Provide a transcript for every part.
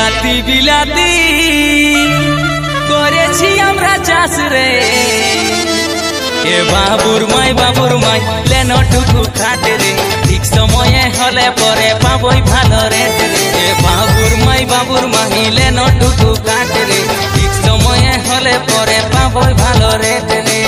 বিলাতি বিলাতি করেছি আমরা চাষ রে। এ বাবুর মাই লেনটুকু খাটে রে, ঠিক সময়ে হলে পরে পাবই ভালো রেট রে। এ বাবুর মাই লেনটুকু খাটে রে, ঠিক সময়ে হলে পরে পাবই ভালো রেট রে।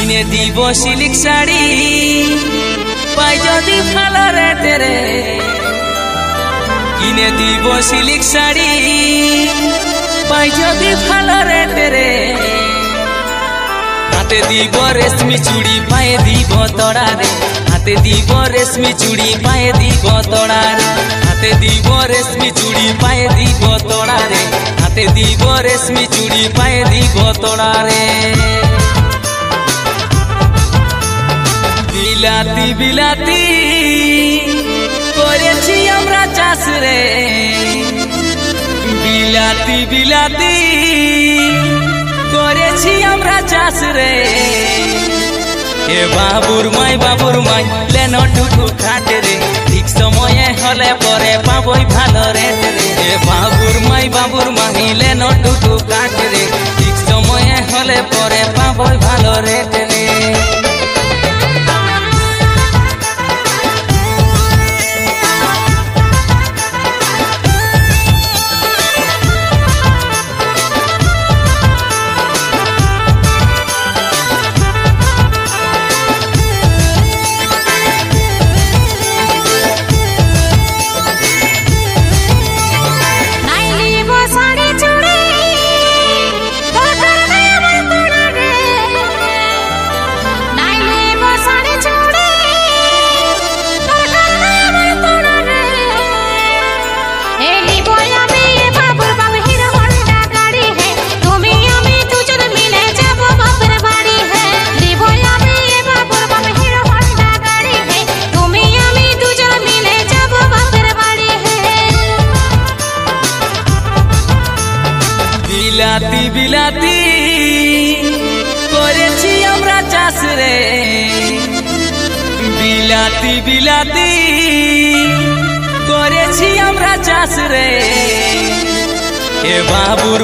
কিনে দিব সিল্ক শাড়ি পাই যদি ভালো রেটে রে। কিনে দিব সিল্ক শাড়ি পাই যদি ভালো রেটে রে। হাতে দিব রেশমি চুড়ি পায়ে দিব তড়া রে। হাতে দিব রেশমি চুড়ি পায়ে দিব তড়া রে। হাতে দিব রেশমি চুড়ি পায়ে দিব তড়া রে। হাতে দিব রেশমি চুড়ি পায়ে দিব তড়া রে। বিলাতি বিলাতি করেছি আমরা চাষ রে। বিলাতি বিলাতি করেছি আমরা চাষ রে। এ বাবুর মাই লেনটুকু খাটে রে, ঠিক সময়ে হলে পরে পাবই ভালো রেট রে। এ বাবুর মাই লেনটুকু খাটে রে, ঠিক সময়ে হলে পরে পাবই ভালো রেট রে। বিলাতি বিলাতি করেছি আমরা চাষ রে। বিলাতি বিলাতি করেছি আমরা চাষ রে। এ বাবুর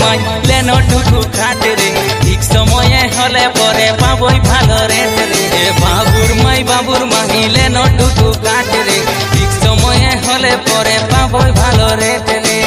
মাই লেনটুকু খাটে রে, ঠিক সময়ে হলে পরে পাবই ভালো রেট রে। এ বাবুর মাই লেনটুকু খাটে রে, ঠিক সময়ে হলে পরে পাবই ভালো রেট রে।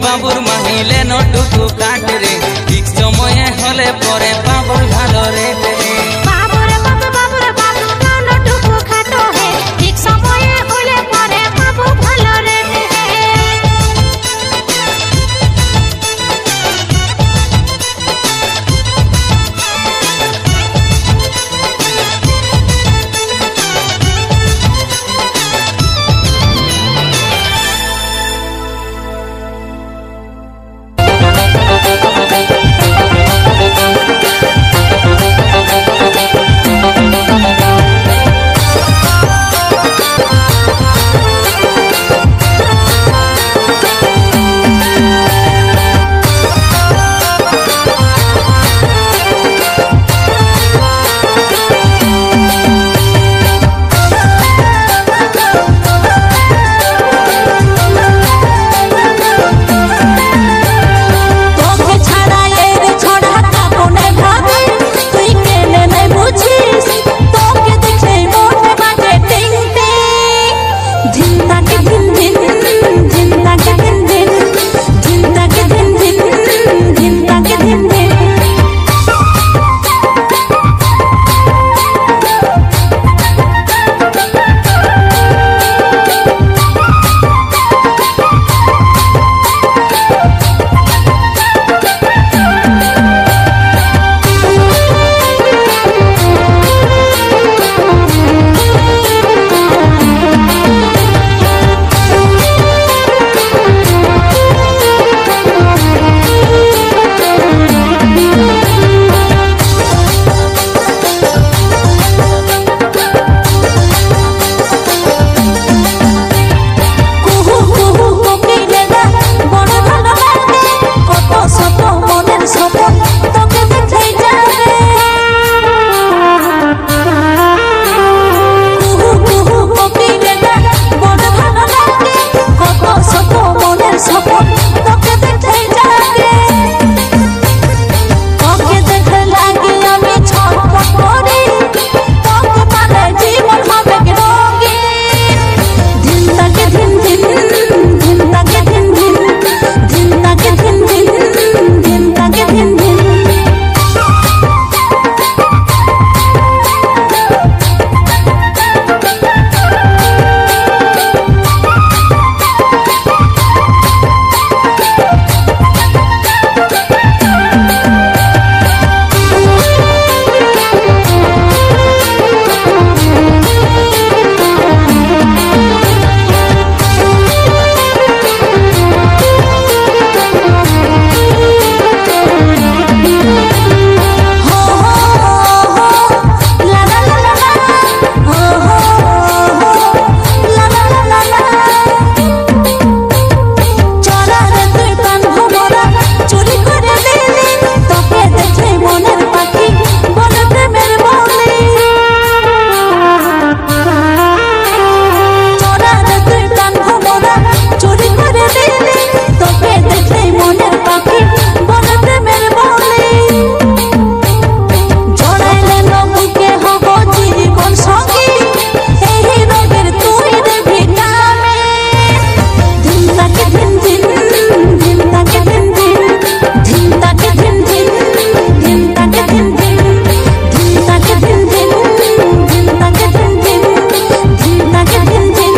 বাবুর মাই লেনটুকু কাটে রে, ঠিক সময়ে হলে পরে পাবই ভালো রে। মনের পাখি বলে প্রেমের বলে চোরা তুই প্রাণ ভোমরা চুরি করে দিলি তোকে দেখলে মনের পাখি বলে প্রেমের বলে জড়াইলে বুকে হব জীবন সঙ্গী এই রোগের তুই রে ভিটামিন দিন তাকে দিন দিন দিন তাকে দিন দিন দিন তাকে দিন দিন দিন তাকে দিন দিন দিন তাকে দিন দিন দিন তাকে দিন দিন দিন তাকে দিন দিন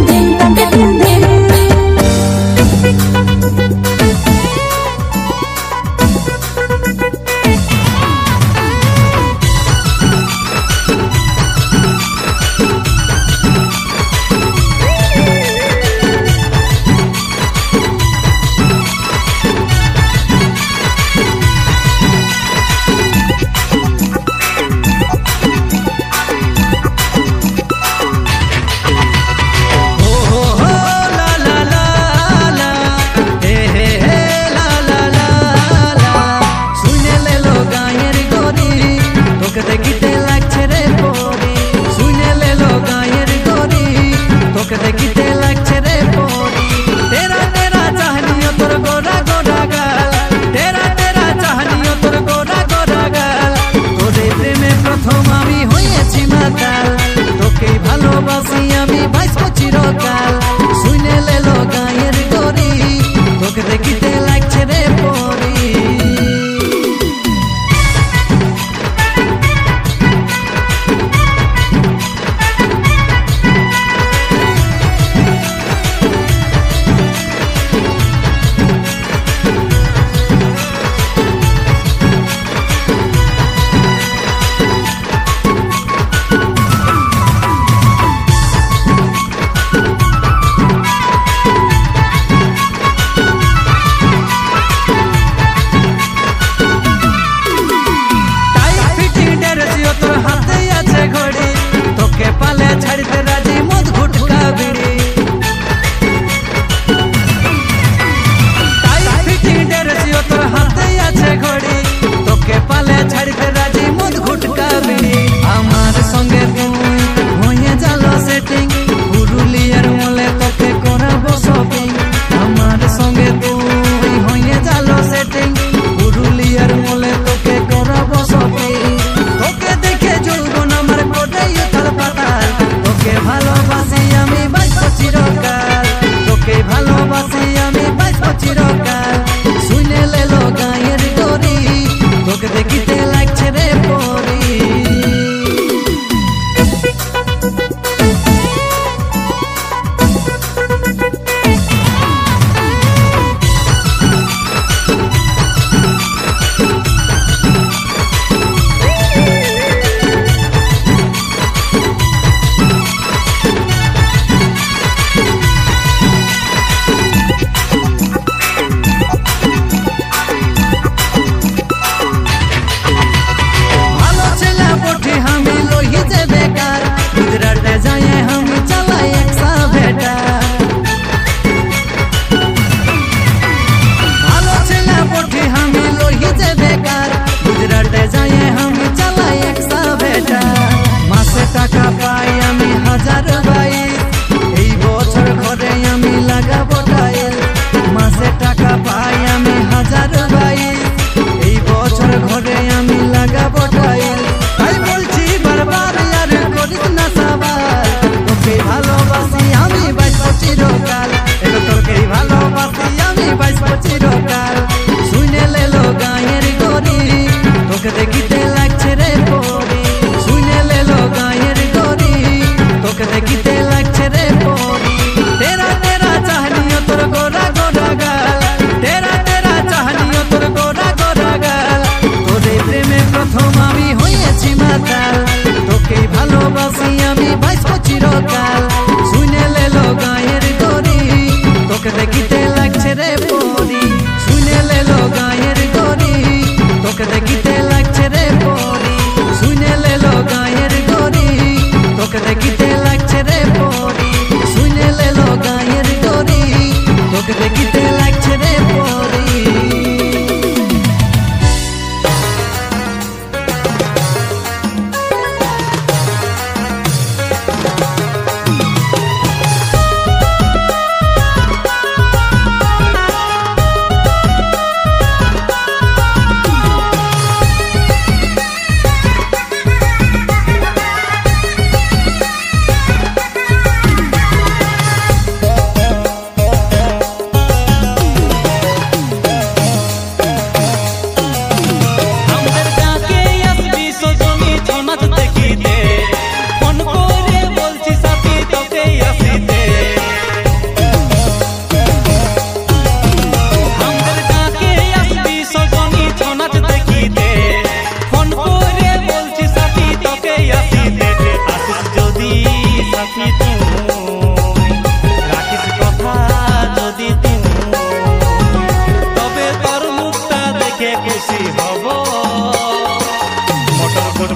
দিন তাকে দিন দিন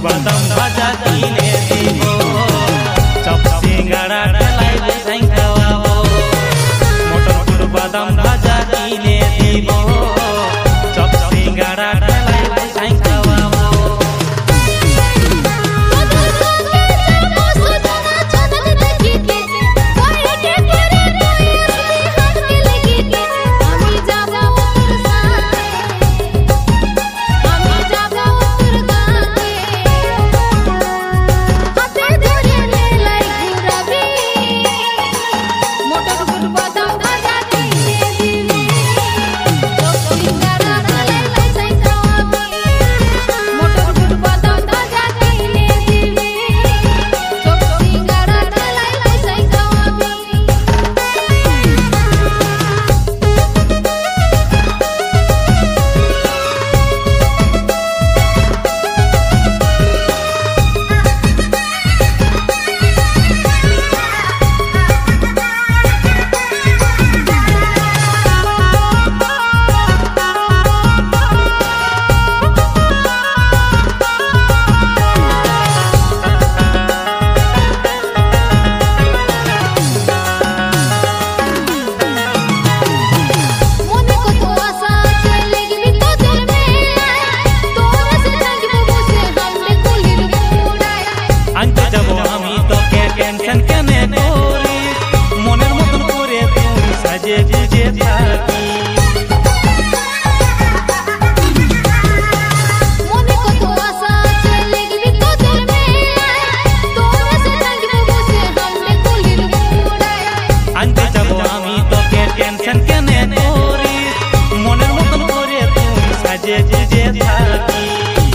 বাদাম ভাজা কিনে দিব চপ সিঙ্গাড়া ঠেলাই বসাই খাওয়াবো মটর বাদাম ভাজা কিনে দিব চপ সিঙ্গাড়া ঠেলাই বসাই খাওয়াবো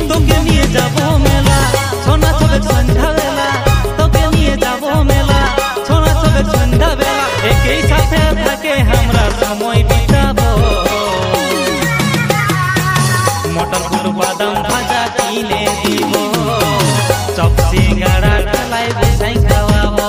তোকে নিয়ে যাবো মেলা সোনা চলে সন্ধ্যা বেলা তোকে নিয়ে যাবো মেলা সোনা চলে সন্ধ্যা বেলা একই সাথে থাকে আমরা সময় বিতাবো মটর বাদাম ভাজা কিনে দিব চপ সিঙ্গাড়া ঠেলাই বসাই খাওয়াবো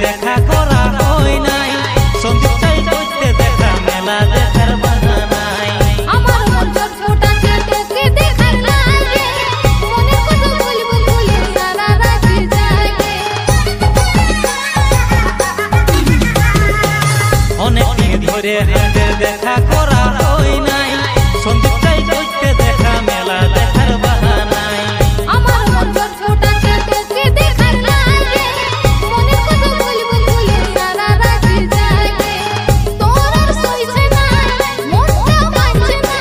দেখা করা হয় নাই সন্ধে চাই করতে দেখা মেলা দেখার বাধা নাই আমার মন ছটফটা তোকে দেখার লাগে মনে কথা বলবো বলে সারা রাত জাগে অনেক দিন ধরে হাতের দেখা করা হয় নাই সন্ধে চাই করতে দেখা মেলা দেখার বাধা নাই আমার মন ছটফটা তোকে দেখার লাগে মনে কথা বলবো বলে সারা রাত জাগে তোর আর সইছে না মনটা মানছে না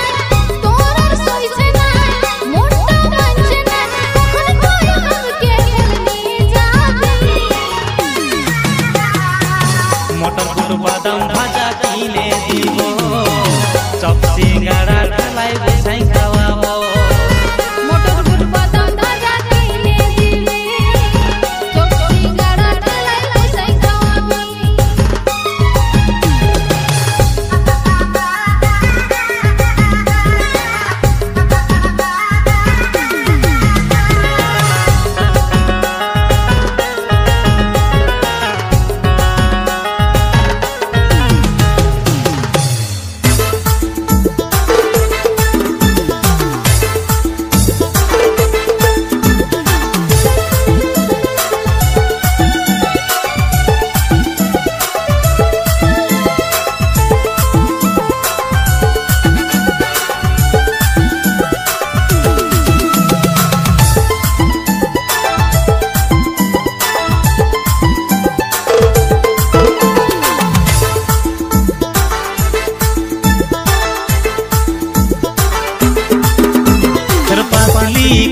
তোর আর সইছে না মনটা মানছে না কখন তুই আমাকে নিয়ে যাবি মটর বাদাম ভাজা কিনে দিব চপ সিঙ্গাড়া ঠেলাই বসাই খাওয়াবো মটর বাদাম ভাজা কিনে দিবি চপ সিঙ্গাড়া ঠেলাই বসাই খাওয়াবি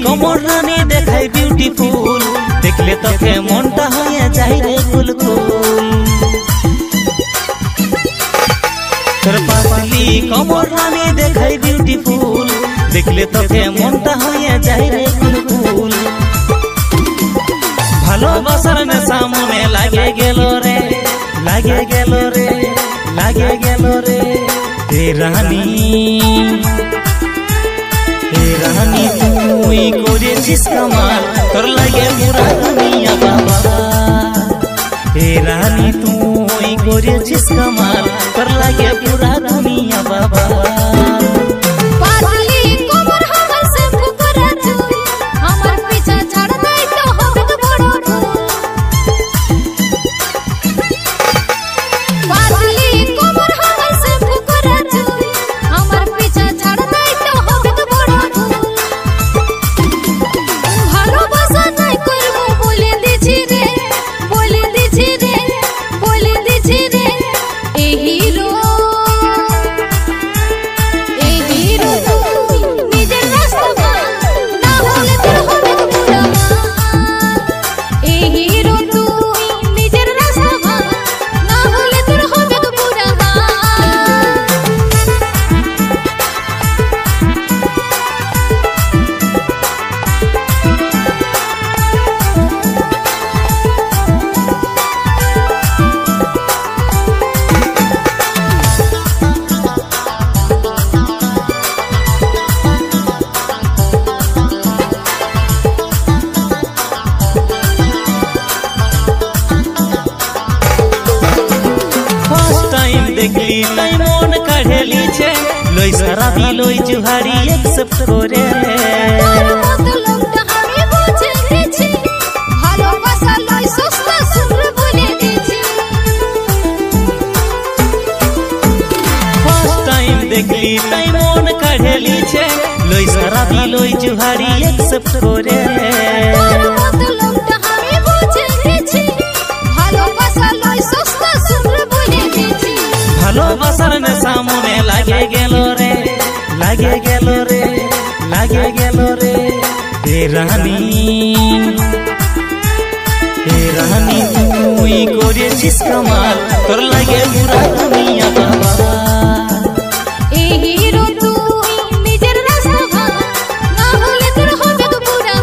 কোমর রানী দেখাই বিউটিফুল দেখলে তোকে মনটা হয়ে যায় রে কুলকুল তোর পাপালি কোমর রানী দেখাই বিউটিফুল দেখলে তোকে মনটা হয়ে যায় রে কুলকুল ভালোবাসার নেশা মনে লাগে গেল রে লাগে গেল রে লাগে গেল রে হে রানী তুই করেছিস কামাল তোর লাগে পুরা দুনিয়া বাবা হে রানী তুই করেছিস কামাল তোর লাগে পুরা দুনিয়া বাবা দেখলি তাই মন কাঢ়েলি ছে লই সারা দিলই জুহারি একসেপ্ট করে তোর মত লোকটা আমি বুঝে গেছি ভালোবাসা লই সস্তা সুরে বলে দিছি ফার্স্ট টাইম দেখলি তাই মন কাঢ়েলি ছে লই সারা দিলই জুহারি একসেপ্ট করে তোর মত লোকটা আমি বুঝে গেছি ভালোবাসা লই সস্তা সুরে বলে দিছি ভালোবাসার নেশা মনে লাগে গেল রে লাগে গেল রে লাগে গেল রে হে রানী তুই করেছিস কামাল তোর লাগে পুরা দুনিয়া বাবা এই হিরো তুই নিজের রাস্তা ভাঙ না হলে তোর হবে তো পুরা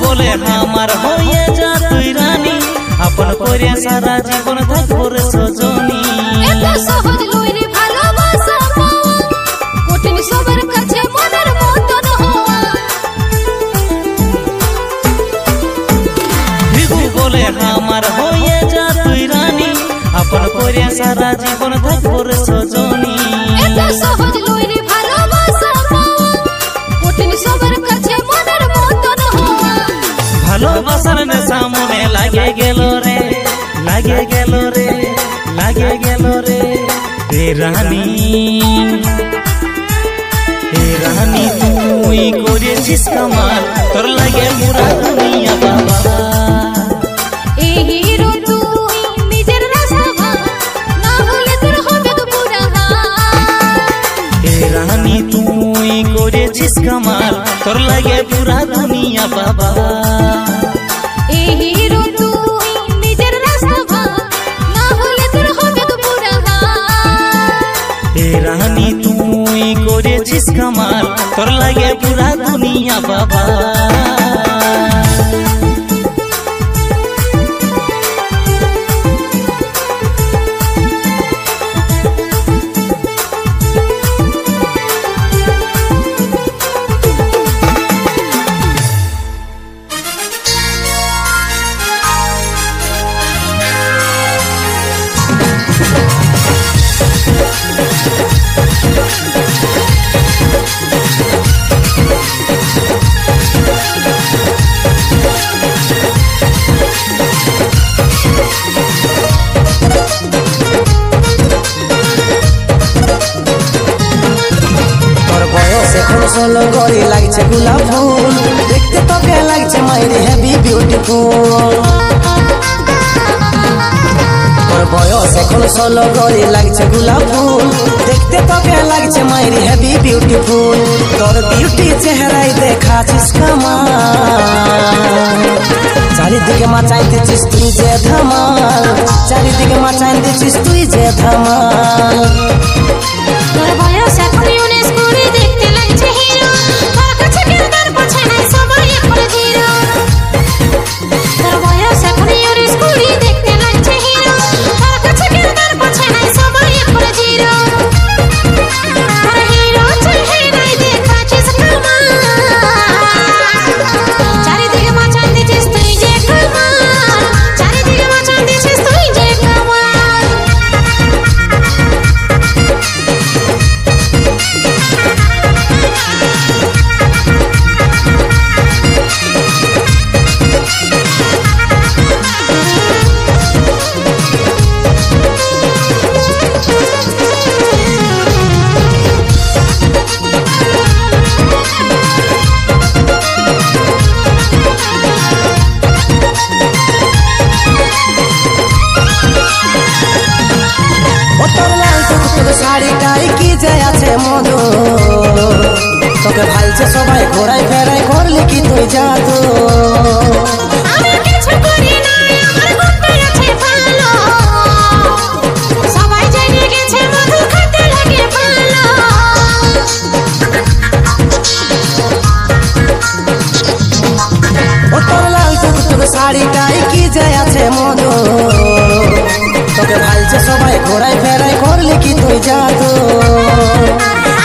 বলে আমার হয়ে যা তুই রানী আপন করে সারা জীবন থাকবো রে সজনী এত সহজ লই রে ভালোবাসা পাওয়া কঠিন সবার কাছে মনের মতন হওয়া ভিগু বলে আমার হয়ে যা তুই রানী আপন করে সারা জীবন থাকবো রে সজনী এত সহজ লই রে ভালোবাসা পাওয়া কঠিন সবার কাছে মনের মতন হওয়া ভালোবাসার নেশা মনে লাগে গেল রে লাগে গেল রে লাগে গেল রে হে রানী তুই করেছিস কামাল তোর লাগে পুরা দুনিয়া বাবা এই হিরো তুই নিজের রাস্তা ভাঙ না হলে তোর হবে তো পুরা হে রানী তুই করেছিস কামাল তোর লাগে পুরা দুনিয়া বাবা এই হিরো তুই নিজের রাস্তা ভাঙ না হলে তোর হবে তো পুরা হে রানী তুই করেছিস কামাল তোর লাগে পুরা দুনিয়া বাবা ষোলো গড়ি লাগছে গোলাপ ফুল দেখতে তোকে লাগছে মাইরি হেভি বিউটিফুল বয়স এখন 16 গড়ি লাগছে গোলাপ ফুল দেখতে তোকে লাগছে মাইরি হেভি বিউটিফুল তোর বিউটি চেহারায় দেখাছিস কামাল চারিদিকে মাচাই দিচ্ছিস তুই যে ধামাল চারিদিকে মাচাই দিচ্ছিস তুই যে ধামাল তোর বয়স এখন 19 কুড়ি দেখতে লাগছে হিরো তোর কাছে কেউ তার পাছে নাই সবাই এখন জিরো তোর বয়স এখন 19 কুড়ি দেখতে লাগছে হিরো তোর কাছে কেউ তার পাছে নাই সবাই এখন জিরো তোর হিরো চেহারায় দেখাছিস কামাল চারিদিকে মাচান দিছিস তুই যে কামাল চারিদিকে মাচান দিছিস তুই যে কামাল তোর লাল টুকটুক শাড়িটাই কি যে আছে মধু তোকে ভালছে সবাই ঘোরাই ফেরাই করলি কি তুই জাদু আমার কিছু করি নাই আমার গুণটা আছে ভালো সবাই জেনে গেছে মধু খেতে লাগে ভালো তোর লাল টুকটুক শাড়িটাই কি যে আছে মধু তোকে ভালছে সবাই ঘোরাই ফেরাই করলি কি তুই জাদু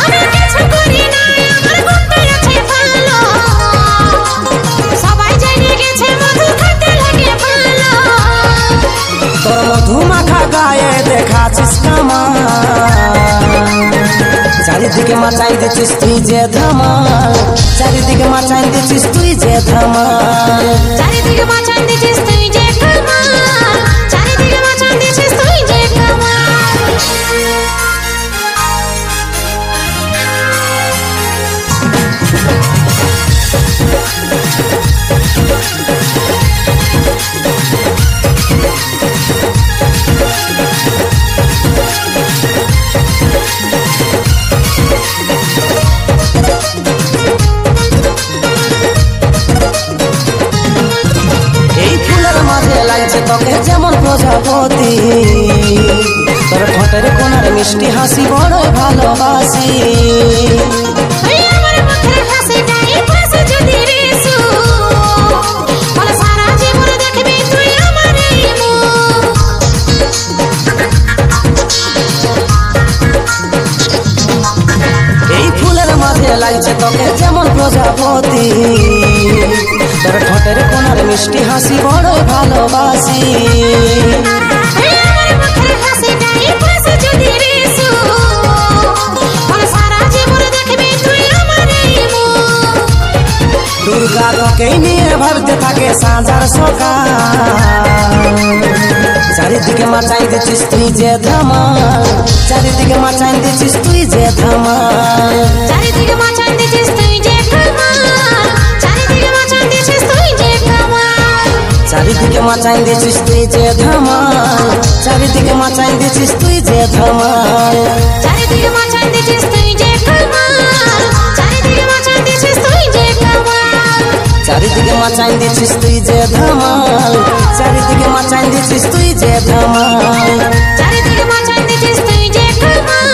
আমার কিছু করি নাই আমার গুণটা আছে ভালো সবাই জেনে গেছে মধু খেতে লাগে ভালো তোর মধু মাখা গায়ে দেখাছিস কামাল চারিদিকে মাচাই দিচ্ছিস তুই যে ধামাল চারিদিকে মাচাই দিচ্ছিস তুই যে ধামাল চারিদিকে মাচান দিছিস তুই যে কামাল চারিদিকে মাচান দিছিস তুই যে কামাল এই ফুলের মাঝে লাগছে তোকে যেমন প্রজাপতি তোর ঠোঁটের কোনার মিষ্টি হাসি বড় ভালোবাসি ওই আমার মুখের হাসিটাই ফাঁসে যদি রেসু বলে সারা জীবন দেখবি তুই আমার এই মুখ এই ফুলের মাঝে লাগছে তোকে যেমন প্রজাপতি তোর ঠোঁটের কোনার মিষ্টি হাসি বড় ভালোবাসি ওই আমার মুখের হাসিটাই ফাঁসে যদি রেসু বলে সারা জীবন দেখবি তুই আমার এই মুখ দুর্গা তোকেই নিয়ে ভাবতে থাকে সাঁঝার সকাল চারিদিকে মাচাই দিচ্ছিস তুই যে ধামাল চারিদিকে মাচাই দিচ্ছিস তুই যে ধামাল চারিদিকে মাচান দিছিস তুই যে কামাল চারিদিকে মাচান দিছিস তুই যে কামাল চারিদিকে মাচাই দিচ্ছিস তুই যে ধামাল চারিদিকে মাচাই দিচ্ছিস তুই যে ধামাল চারিদিকে মাচান দিছিস তুই যে কামাল চারিদিকে মাচান দিছিস তুই যে কামাল চারিদিকে মাচাই দিচ্ছিস তুই যে ধামাল চারিদিকে মাচাই দিচ্ছিস তুই যে ধামাল চারিদিকে মাচান দিছিস তুই যে কামাল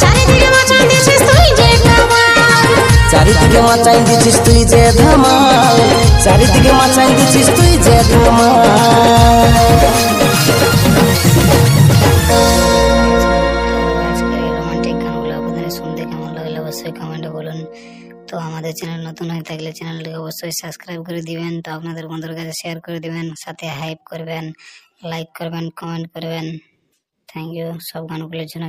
চারিদিকে মাচান দিছিস তুই যে কামাল চারিদিকে মাচাই দিচ্ছিস তুই যে ধামাল চারিদিকে মাচাই দিচ্ছিস তুই যে ধামাল আজকের এই রোমান্টিক গানগুলো আপনাদের শুনতে কেমন লাগলো অবশ্যই কমেন্টে বলুন। তো আমাদের চ্যানেল নতুন হয়ে থাকলে চ্যানেলটিকে অবশ্যই সাবস্ক্রাইব করে দিবেন, তো আপনাদের বন্ধুদের কাছে শেয়ার করে দিবেন, সাথে হাইপ করবেন, লাইক করবেন, কমেন্ট করবেন। থ্যাংক ইউ সব গানগুলোর জন্য।